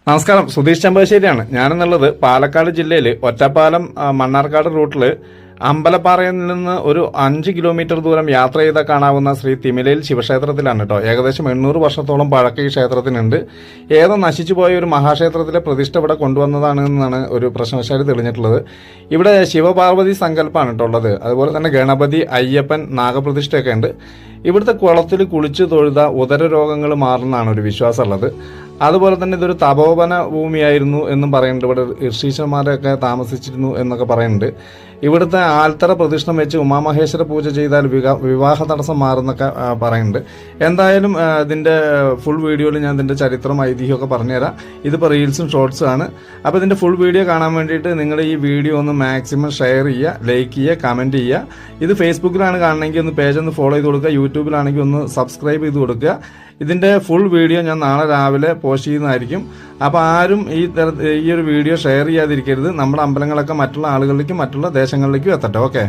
നമസ്കാരം, സുധീഷ് ചെമ്പശ്ശേരിയാണ്. ഞാനെന്നുള്ളത് പാലക്കാട് ജില്ലയിൽ ഒറ്റപ്പാലം മണ്ണാർക്കാട് റൂട്ടിൽ അമ്പലപ്പാറയിൽ നിന്ന് ഒരു 5 കിലോമീറ്റർ ദൂരം യാത്ര ചെയ്താൽ കാണാവുന്ന ശ്രീ തിമിലയിൽ ശിവക്ഷേത്രത്തിലാണ് കേട്ടോ. ഏകദേശം 800 വർഷത്തോളം പഴക്കം ഈ ക്ഷേത്രത്തിനുണ്ട്. ഏതോ നശിച്ചു പോയ ഒരു മഹാക്ഷേത്രത്തിലെ പ്രതിഷ്ഠ ഇവിടെ കൊണ്ടുവന്നതാണ് എന്നാണ് ഒരു പ്രശ്നവശാൽ തെളിഞ്ഞിട്ടുള്ളത്. ഇവിടെ ശിവപാർവതി സങ്കല്പമാണ് കേട്ടോ ഉള്ളത്. അതുപോലെ തന്നെ ഗണപതി, അയ്യപ്പൻ, നാഗപ്രതിഷ്ഠയൊക്കെ ഉണ്ട്. ഇവിടുത്തെ കുളത്തിൽ കുളിച്ചു തൊഴുത ഉദര രോഗങ്ങൾ മാറുന്നതാണ് ഒരു വിശ്വാസമുള്ളത്. അതുപോലെ തന്നെ ഇതൊരു തപോവന ഭൂമിയായിരുന്നു എന്നും പറയുന്നുണ്ട്. ഇവിടെ ഋഷീശ്വരന്മാരൊക്കെ താമസിച്ചിരുന്നു എന്നൊക്കെ പറയുന്നുണ്ട്. ഇവിടുത്തെ ആൽത്തറ പ്രതിഷ്ഠം വെച്ച് ഉമാമഹേശ്വര പൂജ ചെയ്താൽ വിവാഹ തടസ്സം മാറുന്നൊക്കെ പറയുന്നുണ്ട്. എന്തായാലും ഇതിൻ്റെ ഫുൾ വീഡിയോയിൽ ഞാൻ ഇതിൻ്റെ ചരിത്രം ഐതിഹ്യമൊക്കെ പറഞ്ഞുതരാം. ഇതിപ്പോൾ റീൽസും ഷോർട്സും ആണ്. അപ്പോൾ ഇതിൻ്റെ ഫുൾ വീഡിയോ കാണാൻ വേണ്ടിയിട്ട് നിങ്ങൾ ഈ വീഡിയോ ഒന്ന് മാക്സിമം ഷെയർ ചെയ്യുക, ലൈക്ക് ചെയ്യുക, കമൻറ്റ് ചെയ്യുക. ഇത് ഫേസ്ബുക്കിലാണ് കാണണമെങ്കിൽ ഒന്ന് പേജ് ഒന്ന് ഫോളോ ചെയ്ത് കൊടുക്കുക. യൂട്യൂബിലാണെങ്കിൽ ഒന്ന് സബ്സ്ക്രൈബ് ചെയ്ത് കൊടുക്കുക. ഇതിൻ്റെ ഫുൾ വീഡിയോ ഞാൻ നാളെ രാവിലെ പോസ്റ്റ് ചെയ്യുന്നതായിരിക്കും. അപ്പോൾ ആരും ഈ ഒരു വീഡിയോ ഷെയർ ചെയ്യാതിരിക്കരുത്. നമ്മുടെ അമ്പലങ്ങളൊക്കെ മറ്റുള്ള ആളുകളിലേക്കും മറ്റുള്ള ദേശങ്ങളിലേക്കും എത്തട്ടെ. ഓക്കെ.